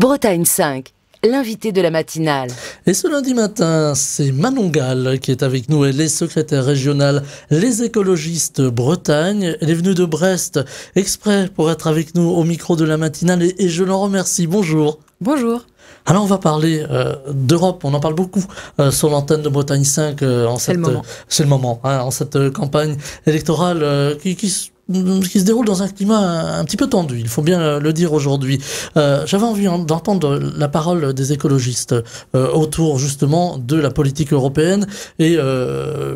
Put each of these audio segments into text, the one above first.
Bretagne 5, l'invité de la matinale. Et ce lundi matin, c'est Manon Gall qui est avec nous. Elle est secrétaire régionale Les Écologistes Bretagne. Elle est venue de Brest exprès pour être avec nous au micro de la matinale et je l'en remercie. Bonjour. Bonjour. Alors on va parler d'Europe, on en parle beaucoup sur l'antenne de Bretagne 5 c'est le moment en cette campagne électorale qui se déroule dans un climat un petit peu tendu, il faut bien le dire aujourd'hui. J'avais envie d'entendre la parole des écologistes autour justement de la politique européenne et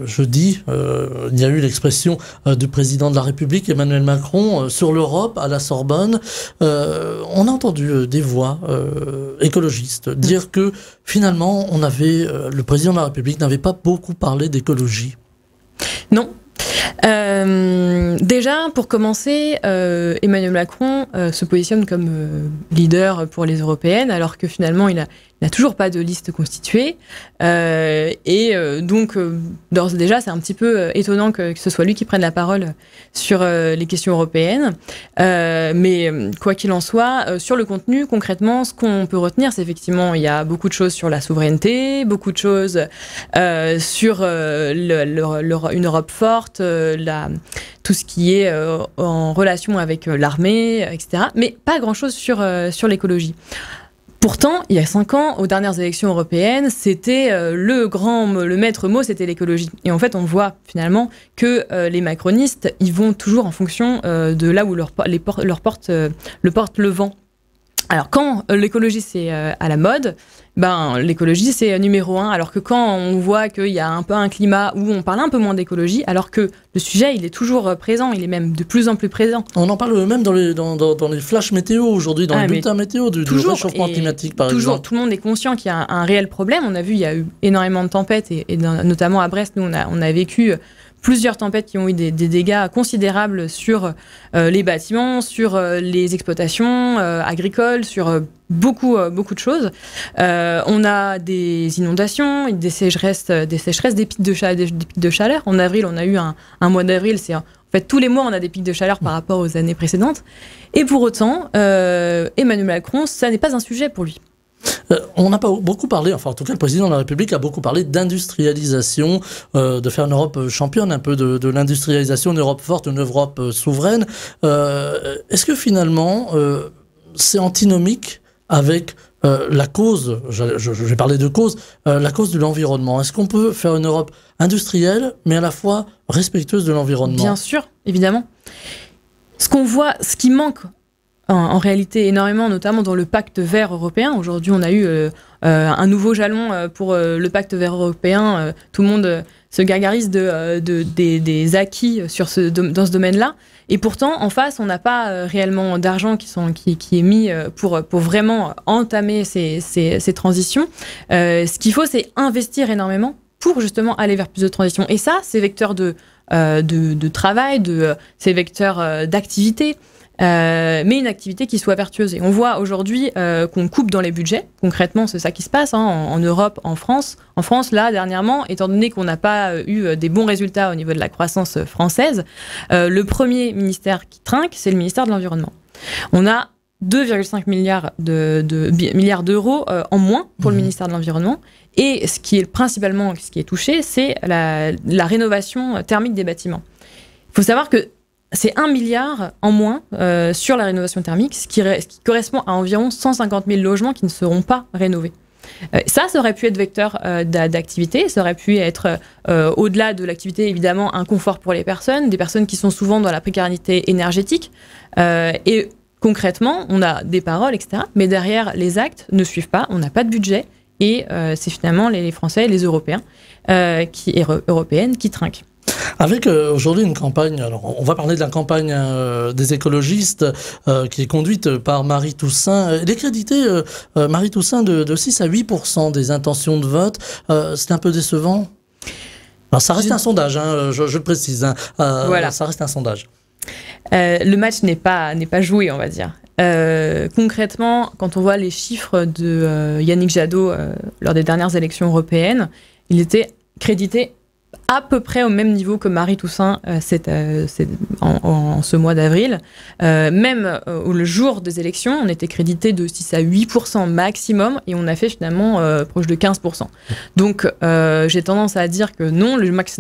jeudi, il y a eu l'expression du président de la République Emmanuel Macron sur l'Europe à la Sorbonne. On a entendu des voix écologistes dire que finalement le président de la République n'avait pas beaucoup parlé d'écologie. Non. Déjà, pour commencer, Emmanuel Macron se positionne comme leader pour les européennes, alors que finalement, il n'a toujours pas de liste constituée. Donc, d'ores et déjà, c'est un petit peu étonnant que ce soit lui qui prenne la parole sur les questions européennes. Mais quoi qu'il en soit, sur le contenu, concrètement, ce qu'on peut retenir, c'est effectivement, il y a beaucoup de choses sur la souveraineté, beaucoup de choses sur une Europe forte, tout ce qui est en relation avec l'armée, etc. Mais pas grand-chose sur l'écologie. Pourtant, il y a 5 ans, aux dernières élections européennes, c'était le maître mot, c'était l'écologie. Et en fait, on voit finalement que les macronistes, ils vont toujours en fonction de là où leur porte le vent. Alors, quand l'écologie, c'est à la mode, l'écologie, c'est numéro 1. Alors que quand on voit qu'il y a un peu un climat où on parle un peu moins d'écologie, alors que le sujet, il est toujours présent, il est même de plus en plus présent. On en parle même dans les flashs météo aujourd'hui, dans les bulletins météo du réchauffement climatique, par exemple. Tout le monde est conscient qu'il y a un réel problème. On a vu, il y a eu énormément de tempêtes, et notamment à Brest, nous, on a vécu plusieurs tempêtes qui ont eu des dégâts considérables sur les bâtiments, sur les exploitations agricoles, sur beaucoup de choses. On a des inondations, des sécheresses, des pics de chaleur. En avril, on a eu un mois d'avril. En fait, tous les mois, on a des pics de chaleur par rapport aux années précédentes. Et pour autant, Emmanuel Macron, ça n'est pas un sujet pour lui. On n'a pas beaucoup parlé, enfin en tout cas le président de la République a beaucoup parlé d'industrialisation, de faire une Europe championne un peu de l'industrialisation, une Europe forte, une Europe souveraine. Est-ce que finalement c'est antinomique avec la cause, je vais parler de cause, la cause de l'environnement? Est-ce qu'on peut faire une Europe industrielle mais à la fois respectueuse de l'environnement? Bien sûr, évidemment. Ce qu'on voit, ce qui manque en réalité énormément, notamment dans le pacte vert européen. Aujourd'hui, on a eu un nouveau jalon pour le pacte vert européen. Tout le monde se gargarise des acquis dans ce domaine-là. Et pourtant, en face, on n'a pas réellement d'argent qui est mis pour vraiment entamer ces transitions. Ce qu'il faut, c'est investir énormément pour justement aller vers plus de transition. Et ça, c'est vecteur de travail, c'est vecteur d'activité. Mais une activité qui soit vertueuse. Et on voit aujourd'hui qu'on coupe dans les budgets. Concrètement, c'est ça qui se passe en Europe, en France. En France, là, dernièrement, étant donné qu'on n'a pas eu des bons résultats au niveau de la croissance française, le premier ministère qui trinque, c'est le ministère de l'Environnement. On a 2,5 milliards d'euros en moins pour le ministère de l'Environnement. Et ce qui est touché, c'est la rénovation thermique des bâtiments. Il faut savoir que c'est 1 milliard en moins sur la rénovation thermique, ce qui correspond à environ 150 000 logements qui ne seront pas rénovés. Ça aurait pu être vecteur d'activité, ça aurait pu être, au-delà de l'activité, évidemment, un confort pour les personnes, des personnes qui sont souvent dans la précarité énergétique. Et concrétrement, on a des paroles, etc. Mais derrière, les actes ne suivent pas, on n'a pas de budget. Et c'est finalement les Français et les Européens, européennes qui trinquent. Avec aujourd'hui une campagne, alors on va parler de la campagne des écologistes qui est conduite par Marie Toussaint. Elle est créditée, Marie Toussaint, de 6 à 8% des intentions de vote. C'est un peu décevant. Alors, ça reste un sondage, je le précise. Voilà. Ça reste un sondage. Le match n'est pas joué, on va dire. Concrètement, quand on voit les chiffres de Yannick Jadot lors des dernières élections européennes, il était crédité à peu près au même niveau que Marie Toussaint en ce mois d'avril. Même le jour des élections, on était crédité de 6 à 8% maximum et on a fait finalement proche de 15%. Donc j'ai tendance à dire que non, le match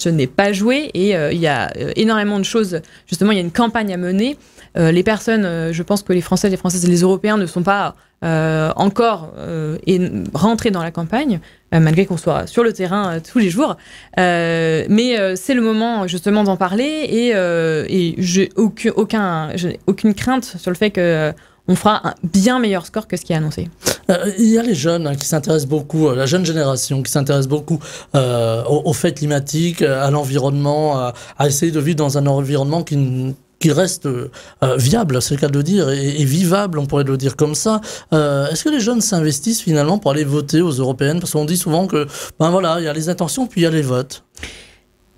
n'est pas joué et il y a énormément de choses. Justement, il y a une campagne à mener. Les personnes, je pense que les Français, les Françaises et les Européens ne sont pas encore rentrés dans la campagne, malgré qu'on soit sur le terrain tous les jours. Mais c'est le moment justement d'en parler et j'ai aucune crainte sur le fait qu'on fera un bien meilleur score que ce qui est annoncé. Il y a les jeunes qui s'intéressent beaucoup, la jeune génération qui s'intéresse beaucoup aux faits climatiques, à l'environnement, à essayer de vivre dans un environnement qui reste viable, c'est le cas de le dire, et vivable, on pourrait le dire comme ça. Est-ce que les jeunes s'investissent finalement pour aller voter aux européennes? Parce qu'on dit souvent que, ben voilà, il y a les intentions, puis il y a les votes.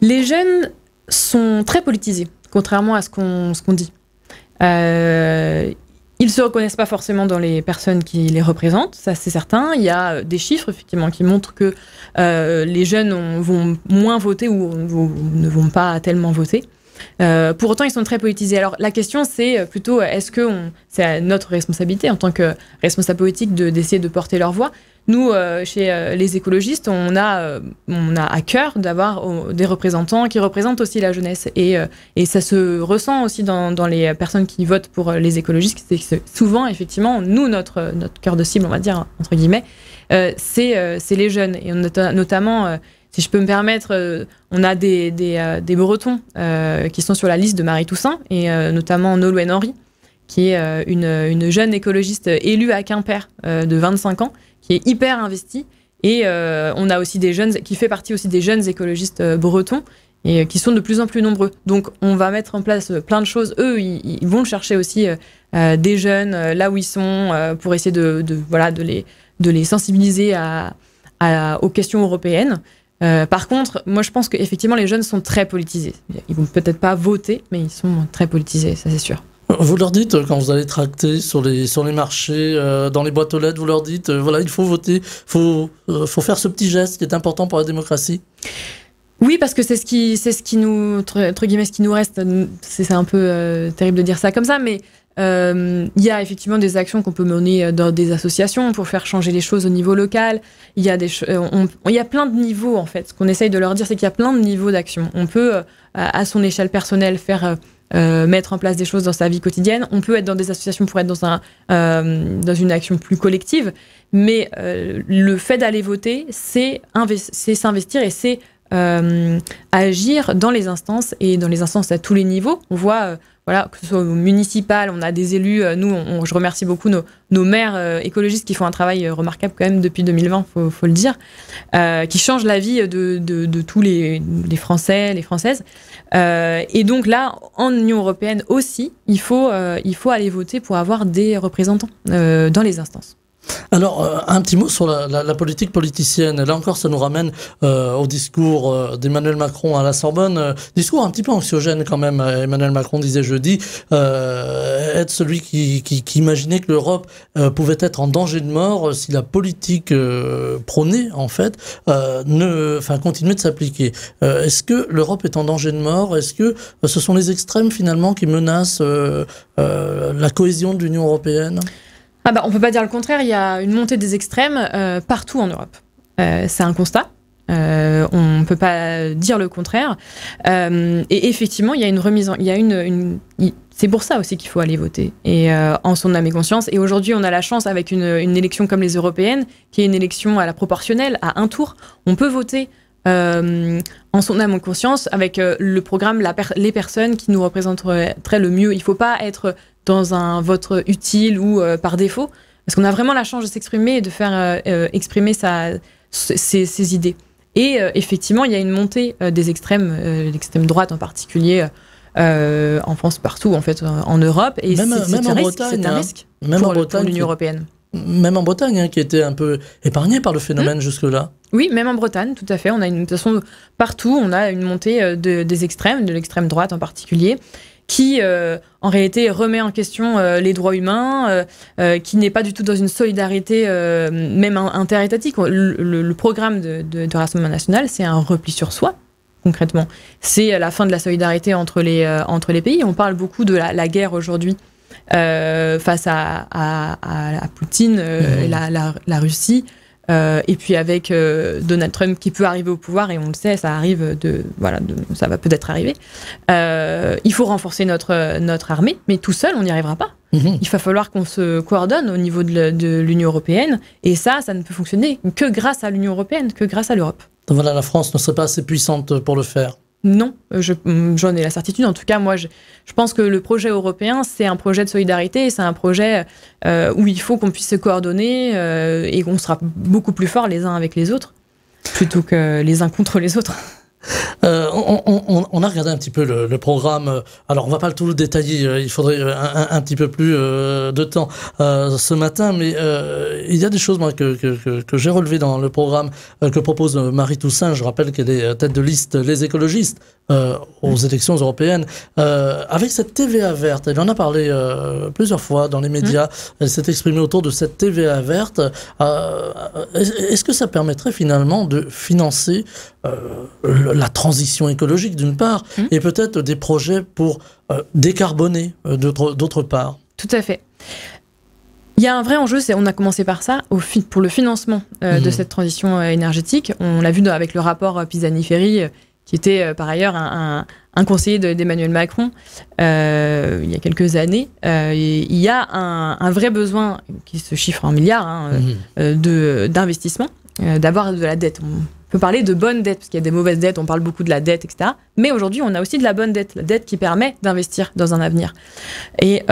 Les jeunes sont très politisés, contrairement à ce qu'on dit. Ils ne se reconnaissent pas forcément dans les personnes qui les représentent, ça c'est certain. Il y a des chiffres effectivement qui montrent que les jeunes vont moins voter ou ne vont pas tellement voter. Pour autant, ils sont très politisés. Alors, la question, c'est plutôt, est-ce que c'est notre responsabilité en tant que responsable politique d'essayer de porter leur voix? Nous, chez les écologistes, on a à cœur d'avoir des représentants qui représentent aussi la jeunesse. Et ça se ressent aussi dans les personnes qui votent pour les écologistes. C'est souvent, effectivement, nous, notre cœur de cible, on va dire, entre guillemets, c'est les jeunes. Et notamment... si je peux me permettre, on a des Bretons qui sont sur la liste de Marie Toussaint, et notamment Nolwenn Henry, qui est une jeune écologiste élue à Quimper de 25 ans, qui est hyper investie. Et on a aussi des jeunes, qui fait partie aussi des jeunes écologistes bretons, et qui sont de plus en plus nombreux. Donc on va mettre en place plein de choses. Eux, ils vont chercher aussi des jeunes là où ils sont, pour essayer de les sensibiliser aux questions européennes. Par contre, moi je pense qu'effectivement les jeunes sont très politisés. Ils vont peut-être pas voter, mais ils sont très politisés, ça c'est sûr. Vous leur dites, quand vous allez tracter sur les marchés, dans les boîtes aux lettres, vous leur dites, voilà, il faut voter, faut faire ce petit geste qui est important pour la démocratie? Oui, parce que c'est ce qui nous, entre guillemets, ce qui nous reste. C'est un peu terrible de dire ça comme ça, mais il y a effectivement des actions qu'on peut mener dans des associations pour faire changer les choses au niveau local. Il y a il y a plein de niveaux, en fait. Ce qu'on essaye de leur dire, c'est qu'il y a plein de niveaux d'action. On peut, à son échelle personnelle, mettre en place des choses dans sa vie quotidienne. On peut être dans des associations pour être dans une action plus collective. Mais le fait d'aller voter, c'est s'investir et c'est agir dans les instances, et dans les instances à tous les niveaux. On voit, que ce soit au municipal, on a des élus, nous, je remercie beaucoup nos maires écologistes qui font un travail remarquable quand même depuis 2020, faut le dire, qui changent la vie de tous les Français, les Françaises. Et donc là, en Union européenne aussi, il faut aller voter pour avoir des représentants dans les instances. Alors, un petit mot sur la politique politicienne. Là encore, ça nous ramène au discours d'Emmanuel Macron à la Sorbonne. Discours un petit peu anxiogène quand même. Emmanuel Macron disait jeudi être celui qui imaginait que l'Europe pouvait être en danger de mort si la politique prônée, en fait, continuait de s'appliquer. Est-ce que l'Europe est en danger de mort? Est-ce que ce sont les extrêmes, finalement, qui menacent la cohésion de l'Union européenne? On ne peut pas dire le contraire, il y a une montée des extrêmes partout en Europe. C'est un constat, on ne peut pas dire le contraire. Et effectivement, il y a une remise c'est pour ça aussi qu'il faut aller voter, et en son âme et conscience. Et aujourd'hui, on a la chance, avec une élection comme les européennes, qui est une élection à la proportionnelle, à un tour, on peut voter en son âme et conscience, avec le programme, les personnes qui nous représenteraient le mieux. Il ne faut pas être dans un vote utile ou par défaut, parce qu'on a vraiment la chance de s'exprimer et de faire exprimer ses idées. Et effectivement, il y a une montée des extrêmes, l'extrême droite en particulier, en France, partout en fait, en Europe. Et c'est un risque pour l'Union européenne. Même en Bretagne, qui était un peu épargnée par le phénomène jusque-là. Oui, même en Bretagne, tout à fait. On a de toute façon, partout, on a une montée des extrêmes, de l'extrême droite en particulier, qui, en réalité, remet en question les droits humains, qui n'est pas du tout dans une solidarité, même interétatique. Le programme de Rassemblement national, c'est un repli sur soi, concrètement. C'est la fin de la solidarité entre les pays. On parle beaucoup de la guerre aujourd'hui face à Poutine, la Russie. Et puis avec Donald Trump qui peut arriver au pouvoir, et on le sait, ça arrive ça va peut-être arriver. Il faut renforcer notre armée, mais tout seul, on n'y arrivera pas. Il va falloir qu'on se coordonne au niveau de l'Union européenne, et ça ne peut fonctionner que grâce à l'Union européenne, que grâce à l'Europe. Donc voilà, la France ne serait pas assez puissante pour le faire. Non, j'en ai la certitude. En tout cas, moi, je pense que le projet européen, c'est un projet de solidarité, c'est un projet où il faut qu'on puisse se coordonner et qu'on sera beaucoup plus forts les uns avec les autres, plutôt que les uns contre les autres. On a regardé un petit peu le programme. Alors, on va pas tout le détailler. Il faudrait un petit peu plus de temps ce matin. Mais il y a des choses moi, que j'ai relevées dans le programme que propose Marie Toussaint. Je rappelle qu'elle est tête de liste Les Écologistes aux élections européennes. Avec cette TVA verte, elle en a parlé plusieurs fois dans les médias. Elle s'est exprimée autour de cette TVA verte. Est-ce que ça permettrait finalement de financer la transition écologique d'une part, et peut-être des projets pour décarboner d'autre part? Tout à fait. Il y a un vrai enjeu, on a commencé par ça, pour le financement de cette transition énergétique. On l'a vu avec le rapport Pisani-Ferry, qui était par ailleurs un conseiller d'Emmanuel Macron il y a quelques années. Il y a un vrai besoin qui se chiffre en milliards d'investissement, d'avoir de la dette. On peut parler de bonne dette, parce qu'il y a des mauvaises dettes, on parle beaucoup de la dette, etc. Mais aujourd'hui, on a aussi de la bonne dette, la dette qui permet d'investir dans un avenir. Et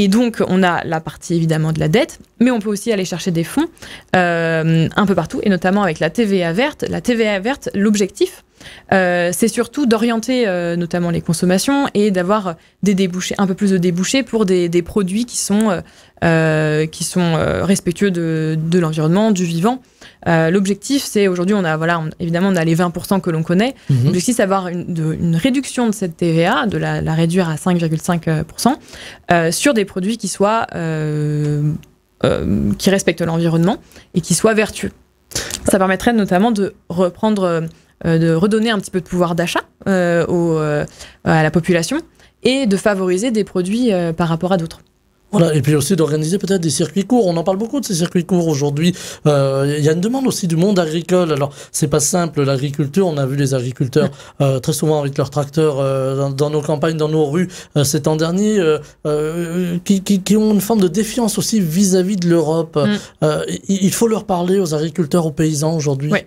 donc, on a la partie évidemment de la dette, mais on peut aussi aller chercher des fonds un peu partout, et notamment avec la TVA verte. La TVA verte, l'objectif, c'est surtout d'orienter notamment les consommations et d'avoir des débouchés, un peu plus de débouchés pour des produits qui sont respectueux de l'environnement, du vivant. L'objectif, c'est aujourd'hui, évidemment, on a les 20% que l'on connaît. L'objectif, c'est d'avoir une réduction de cette TVA, de la réduire à 5,5% sur des produits qui soient qui respectent l'environnement et qui soient vertueux. Ça permettrait notamment de redonner un petit peu de pouvoir d'achat à la population et de favoriser des produits par rapport à d'autres. Voilà, et puis aussi d'organiser peut-être des circuits courts. On en parle beaucoup de ces circuits courts aujourd'hui. Il y a une demande aussi du monde agricole. Alors, c'est pas simple, l'agriculture. On a vu les agriculteurs très souvent avec leurs tracteurs dans nos campagnes, dans nos rues ces temps derniers, qui ont une forme de défiance aussi vis-à-vis de l'Europe. Il faut leur parler aux agriculteurs, aux paysans aujourd'hui. Oui.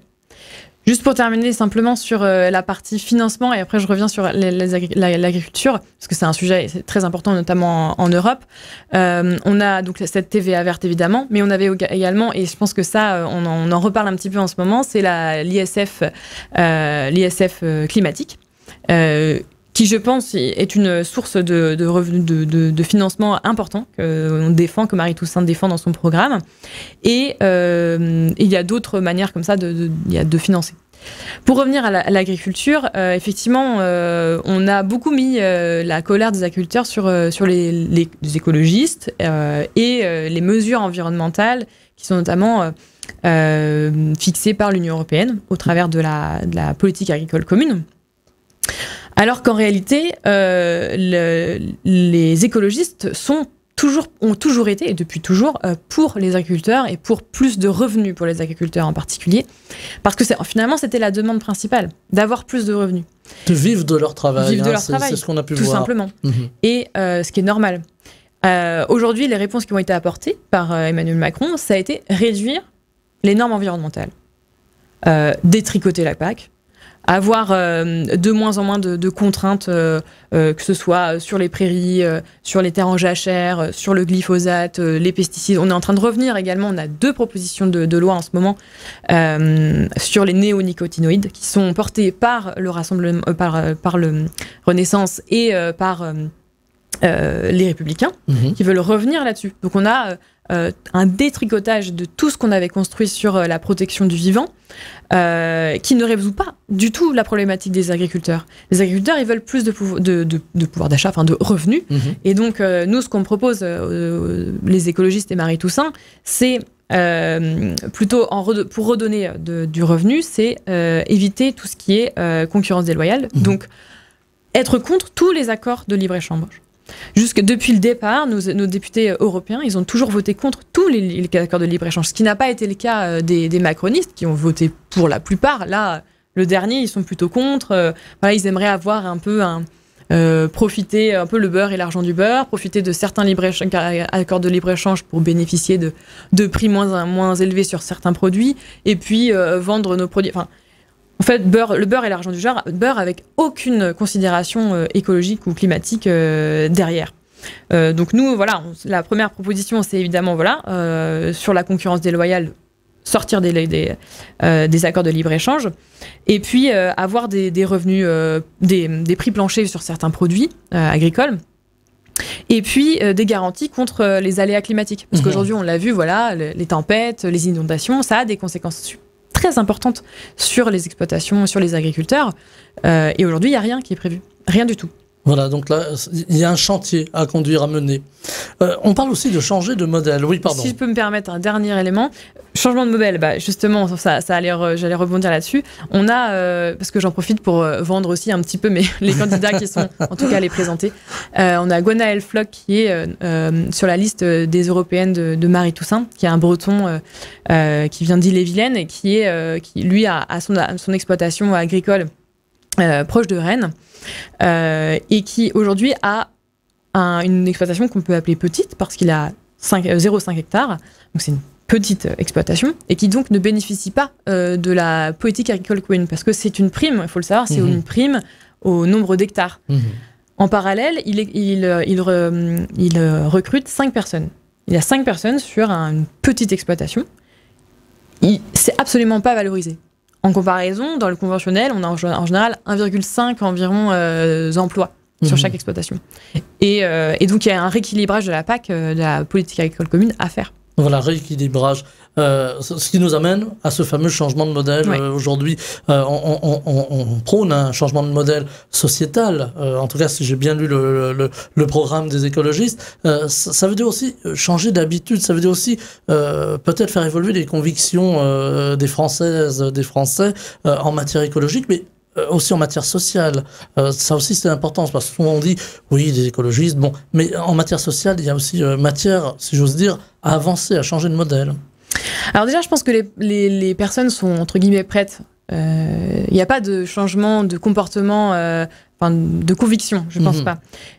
Juste pour terminer simplement sur la partie financement, et après je reviens sur l'agriculture, parce que c'est un sujet très important, notamment en Europe. On a donc cette TVA verte, évidemment, mais on avait également, et je pense que ça, on en reparle un petit peu en ce moment, c'est l'ISF climatique, qui, je pense, est une source de financement important que Marie Toussaint défend dans son programme. Et il y a d'autres manières comme ça de financer. Pour revenir à l'agriculture, effectivement, on a beaucoup mis la colère des agriculteurs sur les écologistes et les mesures environnementales qui sont notamment fixées par l'Union européenne au travers de la politique agricole commune. Alors qu'en réalité, les écologistes ont toujours été, et depuis toujours, pour les agriculteurs et pour plus de revenus pour les agriculteurs en particulier. Parce que finalement, c'était la demande principale, d'avoir plus de revenus. De vivre de leur travail. C'est ce qu'on a pu voir. Tout simplement. Et ce qui est normal. Aujourd'hui, les réponses qui ont été apportées par Emmanuel Macron, ça a été réduire les normes environnementales, détricoter la PAC, avoir de moins en moins de contraintes, que ce soit sur les prairies, sur les terres en jachère, sur le glyphosate, les pesticides. On est en train de revenir également, on a 2 propositions de loi en ce moment sur les néonicotinoïdes qui sont portées par le Rassemblement, par le Renaissance et par les Républicains, qui veulent revenir là-dessus. Donc on a un détricotage de tout ce qu'on avait construit sur la protection du vivant, qui ne résout pas du tout la problématique des agriculteurs. Les agriculteurs, ils veulent plus de pouvoir d'achat, enfin de revenus. Et donc, nous, ce qu'on propose, les écologistes et Marie Toussaint, c'est plutôt pour redonner du revenu, c'est éviter tout ce qui est concurrence déloyale. Donc, être contre tous les accords de libre-échange. Jusque depuis le départ, nos députés européens, ils ont toujours voté contre tous les accords de libre-échange, ce qui n'a pas été le cas des macronistes, qui ont voté pour la plupart. Là, le dernier, ils sont plutôt contre. Voilà, ils aimeraient avoir un peu profiter un peu le beurre et l'argent du beurre, profiter de certains accords de libre-échange pour bénéficier de prix moins élevés sur certains produits, et puis vendre nos produits... Enfin, en fait, le beurre et l'argent du beurre avec aucune considération écologique ou climatique derrière. Donc nous, voilà, la première proposition, c'est évidemment sur la concurrence déloyale, sortir des accords de libre-échange, et puis avoir des revenus, des prix planchers sur certains produits agricoles, et puis des garanties contre les aléas climatiques. Parce qu'aujourd'hui, on l'a vu, voilà, les tempêtes, les inondations, ça a des conséquences très importante sur les exploitations, sur les agriculteurs. Et aujourd'hui, il n'y a rien qui est prévu. Rien du tout. Voilà, donc là, il y a un chantier à conduire, à mener. On parle aussi de changer de modèle. Oui, pardon. Si je peux me permettre un dernier élément, changement de modèle, justement, j'allais rebondir là-dessus. On a, parce que j'en profite pour vendre aussi un petit peu les candidats qui sont, en tout cas, les présenter. On a Gwenaël Floch qui est sur la liste des européennes de Marie Toussaint, qui est un breton qui vient d'Ille-et-Vilaine et qui lui, a son exploitation agricole proche de Rennes. Et qui aujourd'hui a une exploitation qu'on peut appeler petite parce qu'il a 0,5 hectares, donc c'est une petite exploitation, et qui donc ne bénéficie pas de la politique agricole commune, parce que c'est une prime, il faut le savoir, c'est une prime au nombre d'hectares. En parallèle, il recrute 5 personnes. Il y a 5 personnes sur une petite exploitation. C'est absolument pas valorisé. En comparaison, dans le conventionnel, on a en général 1,5 environ emplois sur chaque exploitation. Et donc, il y a un rééquilibrage de la PAC, de la politique agricole commune, à faire. Voilà, rééquilibrage. Ce qui nous amène à ce fameux changement de modèle. Aujourd'hui, on prône un changement de modèle sociétal. En tout cas, si j'ai bien lu le programme des écologistes, ça veut dire aussi changer d'habitude. Ça veut dire aussi peut-être faire évoluer les convictions des Françaises, des Français en matière écologique, mais aussi en matière sociale. Ça aussi, c'est important, parce que souvent on dit, oui, des écologistes, bon, mais en matière sociale, il y a aussi matière, si j'ose dire, à avancer, à changer de modèle. Alors déjà, je pense que les personnes sont, entre guillemets, prêtes. Il n'y a pas de changement de comportement, de conviction, je ne pense pas.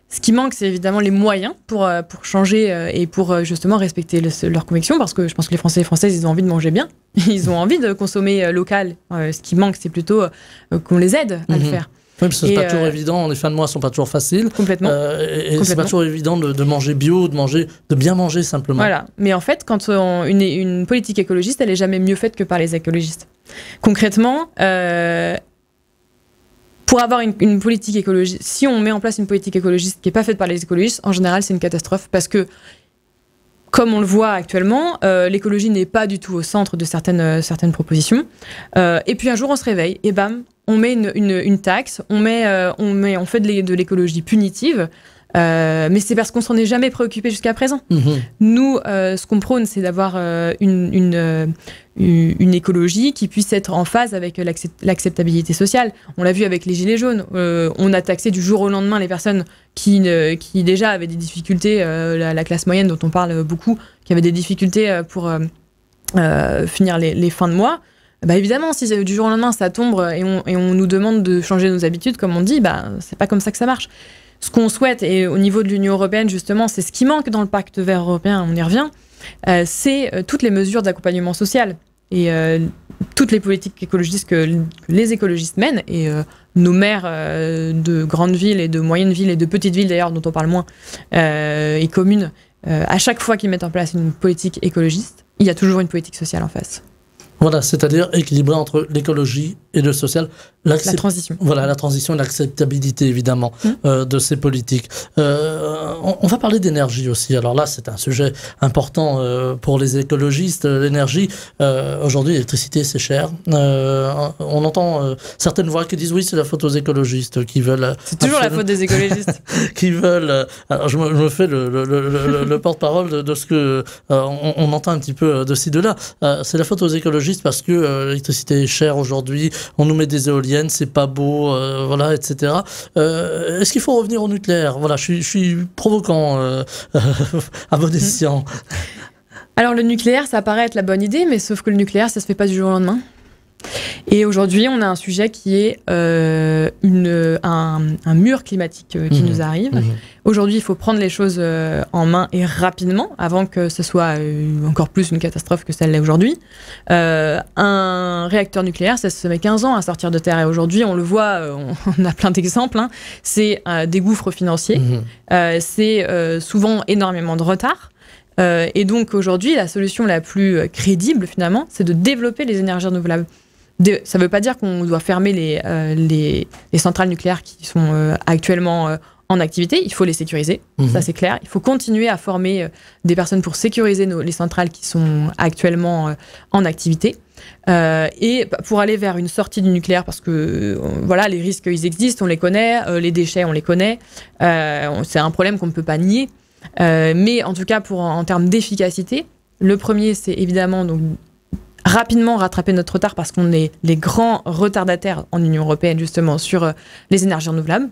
Ce qui manque, c'est évidemment les moyens pour changer et pour justement respecter leurs convictions, parce que je pense que les Français et les Françaises, ils ont envie de manger bien, ils ont envie de consommer local. Ce qui manque, c'est plutôt qu'on les aide à le faire. Oui, parce que c'est pas toujours évident, les fins de mois sont pas toujours faciles. Complètement. Et c'est pas toujours évident de manger bio, de bien manger simplement. Voilà. Mais en fait, quand une politique écologiste, elle est jamais mieux faite que par les écologistes. Concrètement, pour avoir une politique écologiste, si on met en place une politique écologiste qui n'est pas faite par les écologistes, en général, c'est une catastrophe, parce que, comme on le voit actuellement, l'écologie n'est pas du tout au centre de certaines propositions. Et puis un jour, on se réveille, et bam, on met une taxe, on fait de l'écologie punitive, mais c'est parce qu'on s'en est jamais préoccupé jusqu'à présent. Nous, ce qu'on prône, c'est d'avoir une écologie qui puisse être en phase avec l'acceptabilité sociale. On l'a vu avec les Gilets jaunes. On a taxé du jour au lendemain les personnes qui déjà avaient des difficultés, la classe moyenne dont on parle beaucoup, qui avait des difficultés pour finir les fins de mois. Évidemment, si du jour au lendemain ça tombe et on nous demande de changer nos habitudes, comme on dit, c'est pas comme ça que ça marche. Ce qu'on souhaite, et au niveau de l'Union européenne, justement, c'est ce qui manque dans le pacte vert européen, on y revient, c'est toutes les mesures d'accompagnement social et toutes les politiques écologistes que les écologistes mènent, et nos maires de grandes villes et de moyennes villes et de petites villes d'ailleurs, dont on parle moins, et communes, à chaque fois qu'ils mettent en place une politique écologiste, il y a toujours une politique sociale en face. Voilà, c'est-à-dire équilibré entre l'écologie et le social. La transition. Voilà, la transition et l'acceptabilité, évidemment, de ces politiques. On va parler d'énergie aussi. Alors là, c'est un sujet important pour les écologistes. L'énergie, aujourd'hui, l'électricité, c'est cher. On entend certaines voix qui disent oui, c'est la faute aux écologistes qui veulent... C'est toujours la faute des écologistes. Qui veulent... alors, je me fais le porte-parole de ce que on entend un petit peu de ci, de là. C'est la faute aux écologistes parce que l'électricité est chère aujourd'hui, on nous met des éoliennes, c'est pas beau, voilà, etc. Est-ce qu'il faut revenir au nucléaire? Voilà, je suis provoquant à bon escient. Alors le nucléaire, ça paraît être la bonne idée, mais sauf que le nucléaire, ça se fait pas du jour au lendemain. Et aujourd'hui, on a un sujet qui est un mur climatique qui nous arrive. Aujourd'hui, il faut prendre les choses en main et rapidement, avant que ce soit encore plus une catastrophe que celle-là aujourd'hui. Un réacteur nucléaire, ça se met 15 ans à sortir de terre. Et aujourd'hui, on le voit, on a plein d'exemples. Hein. C'est des gouffres financiers. C'est souvent énormément de retard. Et donc aujourd'hui, la solution la plus crédible, finalement, c'est de développer les énergies renouvelables. Ça ne veut pas dire qu'on doit fermer les centrales nucléaires qui sont actuellement en activité. Il faut les sécuriser, ça c'est clair. Il faut continuer à former des personnes pour sécuriser les centrales qui sont actuellement en activité. Et pour aller vers une sortie du nucléaire, parce que voilà, les risques, ils existent, on les connaît, les déchets, on les connaît. C'est un problème qu'on ne peut pas nier. Mais en tout cas, en termes d'efficacité, le premier, c'est évidemment donc, rapidement rattraper notre retard parce qu'on est les grands retardataires en Union européenne justement sur les énergies renouvelables.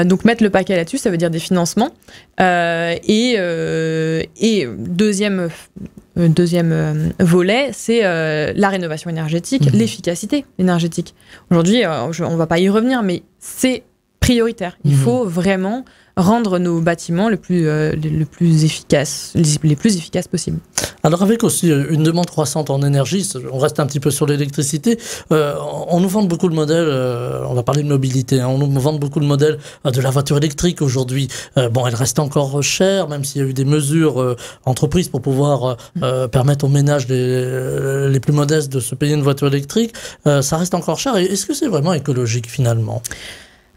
Donc mettre le paquet là-dessus, ça veut dire des financements. Et deuxième volet, c'est la rénovation énergétique, l'efficacité énergétique. Aujourd'hui, on ne va pas y revenir, mais c'est prioritaire. Il faut vraiment rendre nos bâtiments les plus efficaces possibles. Alors avec aussi une demande croissante en énergie, on reste un petit peu sur l'électricité, on nous vend beaucoup de modèles, on va parler de mobilité, hein, on nous vend beaucoup de modèles de la voiture électrique aujourd'hui. Bon, elle reste encore chère, même s'il y a eu des mesures entreprises pour pouvoir permettre aux ménages les plus modestes de se payer une voiture électrique. Ça reste encore cher. Et est-ce que c'est vraiment écologique finalement ?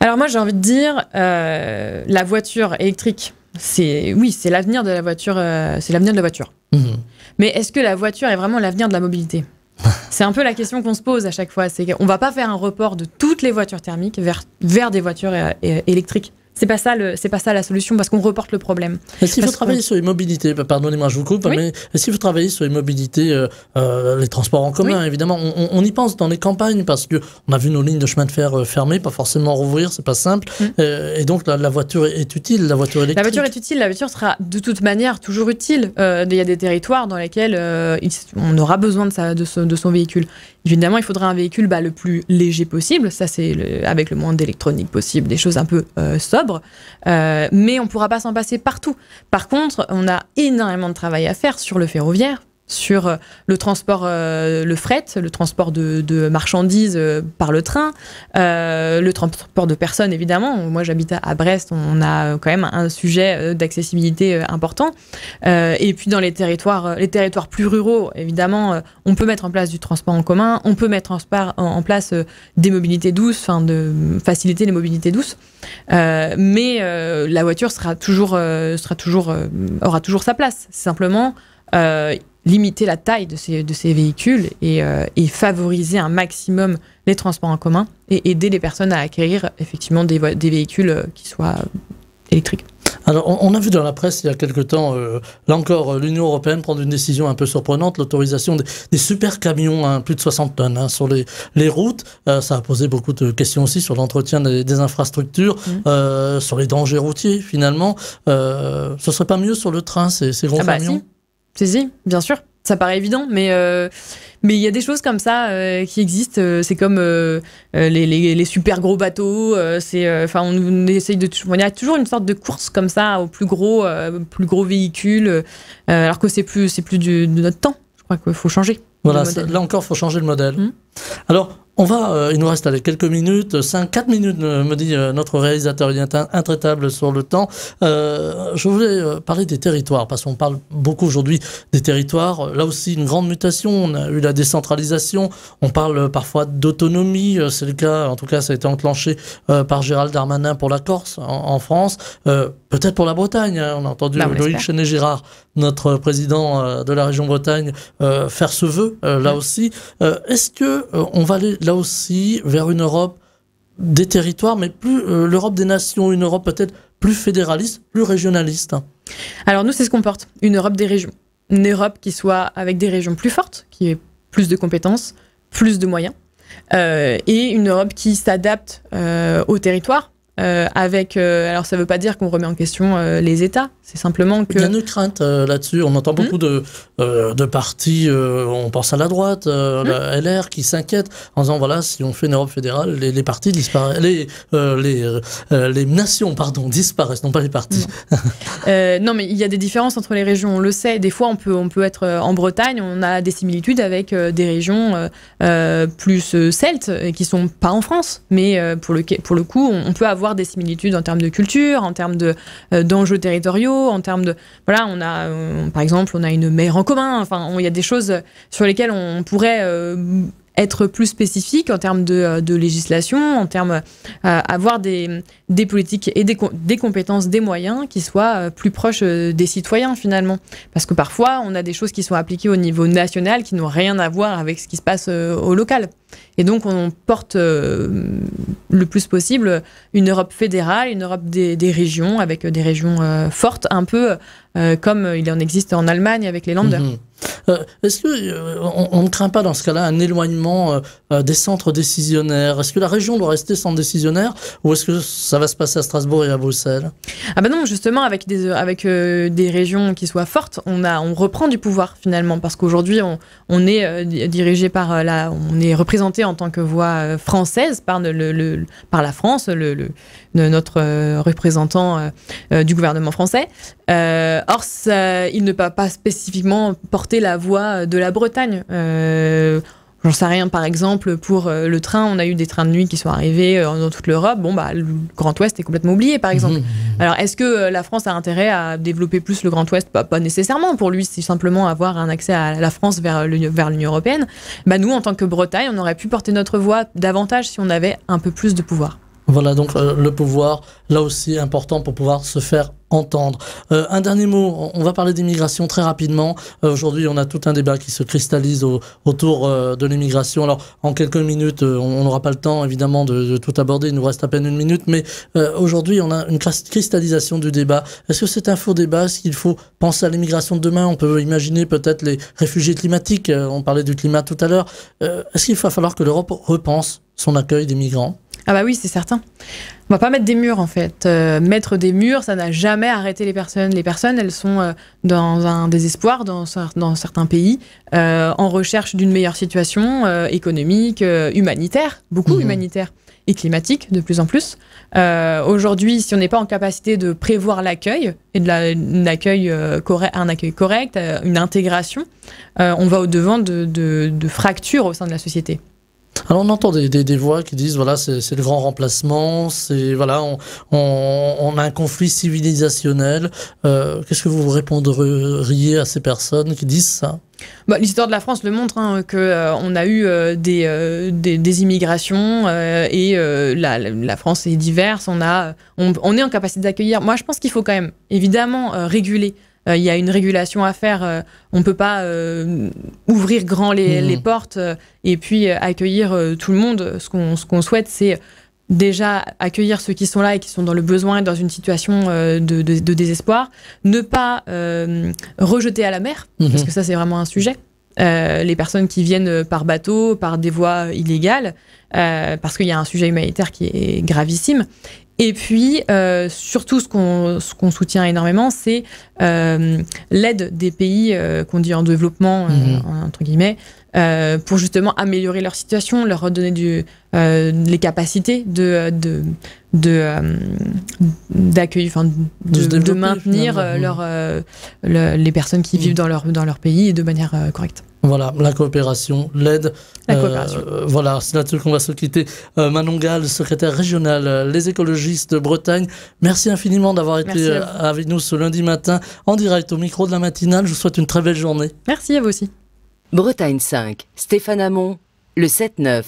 Alors moi j'ai envie de dire, la voiture électrique, c'est l'avenir de la voiture, c'est l'avenir de la voiture. Mais est-ce que la voiture est vraiment l'avenir de la mobilité ? C'est un peu la question qu'on se pose à chaque fois. C'est qu'on va pas faire un report de toutes les voitures thermiques vers des voitures électriques. C'est pas ça la solution parce qu'on reporte le problème. Est-ce qu'il faut travailler sur les mobilités ? Pardonnez-moi, je vous coupe, mais est-ce qu'il faut travailler sur les mobilités, les transports en commun, évidemment. On y pense dans les campagnes parce que on a vu nos lignes de chemin de fer fermées, pas forcément rouvrir, c'est pas simple. Et donc la voiture est utile, la voiture électrique. La voiture est utile, la voiture sera de toute manière toujours utile. Il y a des territoires dans lesquels on aura besoin de son véhicule. Évidemment, il faudra un véhicule le plus léger possible. Ça, c'est avec le moins d'électronique possible, des choses un peu sobres. Mais on ne pourra pas s'en passer partout. Par contre, on a énormément de travail à faire sur le ferroviaire, sur le transport, le fret, le transport de marchandises par le train, le transport de personnes, évidemment. Moi, j'habite à Brest, on a quand même un sujet d'accessibilité important. Et puis, dans les territoires plus ruraux, évidemment, on peut mettre en place du transport en commun, on peut mettre en place des mobilités douces, de faciliter les mobilités douces. Mais la voiture aura toujours sa place. C'est simplement limiter la taille de ces véhicules et favoriser un maximum les transports en commun et aider les personnes à acquérir effectivement des véhicules qui soient électriques. Alors, on a vu dans la presse il y a quelque temps, là encore, l'Union européenne prendre une décision un peu surprenante, l'autorisation des super camions, plus de 60 tonnes, sur les routes. Ça a posé beaucoup de questions aussi sur l'entretien des infrastructures, sur les dangers routiers, finalement. Ce serait pas mieux sur le train, ces gros camions ? Si, bien sûr. Ça paraît évident, mais il y a des choses comme ça qui existent. C'est comme les super gros bateaux. On essaye il y a toujours une sorte de course comme ça aux plus gros véhicules, alors que c'est plus de notre temps. Je crois qu'il faut changer. Voilà, là encore, il faut changer le modèle. Alors, il nous reste quelques minutes, 4 minutes, me dit notre réalisateur, il est intraitable sur le temps. Je voulais parler des territoires, parce qu'on parle beaucoup aujourd'hui des territoires. Là aussi, une grande mutation, on a eu la décentralisation, on parle parfois d'autonomie, c'est le cas, en tout cas ça a été enclenché par Gérald Darmanin pour la Corse en France, peut-être pour la Bretagne, hein. On a entendu Loïc Chenet-Girard, notre président de la région Bretagne, faire ce vœu là aussi. Est-ce que on va aller là aussi vers une Europe des territoires, mais plus l'Europe des nations, une Europe peut-être plus fédéraliste, plus régionaliste? Alors nous, c'est ce qu'on porte, une Europe des régions. Une Europe qui soit avec des régions plus fortes, qui ait plus de compétences, plus de moyens, et une Europe qui s'adapte aux territoires. Alors ça veut pas dire qu'on remet en question les États, c'est simplement que... Il y a une crainte là-dessus, on entend beaucoup de partis, on pense à la droite, la LR, qui s'inquiètent en disant voilà, si on fait une Europe fédérale, les partis disparaissent, les nations, pardon, disparaissent, non pas les partis. Non, mais il y a des différences entre les régions, on le sait. Des fois, on peut être en Bretagne, on a des similitudes avec des régions plus celtes, qui sont pas en France, mais pour le coup, on peut avoir des similitudes en termes de culture, en termes d'enjeux territoriaux, en termes de... Voilà, par exemple, on a une mer en commun. Enfin, il y a des choses sur lesquelles on pourrait être plus spécifique en termes de législation, en termes avoir des politiques et des compétences, des moyens qui soient plus proches des citoyens finalement. Parce que parfois, on a des choses qui sont appliquées au niveau national qui n'ont rien à voir avec ce qui se passe au local. Et donc, on porte le plus possible une Europe fédérale, une Europe des régions, avec des régions fortes, un peu comme il en existe en Allemagne avec les Länder. Est-ce qu'on ne craint pas dans ce cas-là un éloignement des centres décisionnaires? Est-ce que la région doit rester centre décisionnaire ou est-ce que ça va se passer à Strasbourg et à Bruxelles? Ah ben non, justement, avec des régions qui soient fortes, on reprend du pouvoir finalement, parce qu'aujourd'hui, on est dirigé on est représenté en tant que voix française par la France, notre représentant du gouvernement français. Or, il ne peut pas spécifiquement porter la voix de la Bretagne. J'en sais rien, par exemple, pour le train, on a eu des trains de nuit qui sont arrivés dans toute l'Europe. Bon, le Grand Ouest est complètement oublié, par exemple. Alors, est-ce que la France a intérêt à développer plus le Grand Ouest? Pas nécessairement. Pour lui, c'est simplement avoir un accès à la France vers l'Union européenne. Nous, en tant que Bretagne, on aurait pu porter notre voix davantage si on avait un peu plus de pouvoir. Voilà, donc le pouvoir, là aussi, important pour pouvoir se faire entendre. Un dernier mot, on va parler d'immigration très rapidement. Aujourd'hui, on a tout un débat qui se cristallise autour de l'immigration. Alors, en quelques minutes, on n'aura pas le temps, évidemment, de tout aborder. Il nous reste à peine une minute, mais aujourd'hui, on a une cristallisation du débat. Est-ce que c'est un faux débat? Est-ce qu'il faut penser à l'immigration de demain? On peut imaginer peut-être les réfugiés climatiques. On parlait du climat tout à l'heure. Est-ce qu'il va falloir que l'Europe repense son accueil des migrants? Ah bah oui, c'est certain. On va pas mettre des murs, en fait. Mettre des murs, ça n'a jamais arrêté les personnes. Les personnes, elles sont dans un désespoir dans certains pays, en recherche d'une meilleure situation économique, humanitaire, beaucoup humanitaire, et climatique de plus en plus. Aujourd'hui, si on n'est pas en capacité de prévoir l'accueil, et un accueil correct, une intégration, on va au-devant de fractures au sein de la société. Alors on entend des voix qui disent voilà, c'est le grand remplacement, c'est voilà, on a un conflit civilisationnel. Qu'est-ce que vous répondriez à ces personnes qui disent ça? L'histoire de la France le montre, qu'on a eu des immigrations et la France est diverse. On est en capacité d'accueillir. Moi, je pense qu'il faut quand même évidemment réguler. Il y a une régulation à faire. On ne peut pas ouvrir grand les portes et puis accueillir tout le monde. Ce qu'on souhaite, c'est déjà accueillir ceux qui sont là et qui sont dans le besoin et dans une situation de désespoir. Ne pas rejeter à la mer, parce que ça, c'est vraiment un sujet. Les personnes qui viennent par bateau, par des voies illégales, parce qu'il y a un sujet humanitaire qui est gravissime. Et puis, surtout, ce qu'on soutient énormément, c'est l'aide des pays qu'on dit en développement, entre guillemets, pour justement améliorer leur situation, leur redonner les capacités d'accueil, de maintenir les personnes qui vivent dans leur pays de manière correcte. Voilà, la coopération, l'aide. La coopération. Voilà, c'est là-dessus qu'on va se quitter. Manon Gall, secrétaire régionale, les écologistes de Bretagne. Merci infiniment d'avoir été avec nous ce lundi matin en direct au micro de la matinale. Je vous souhaite une très belle journée. Merci à vous aussi. Bretagne 5, Stéphane Hamon, le 7-9.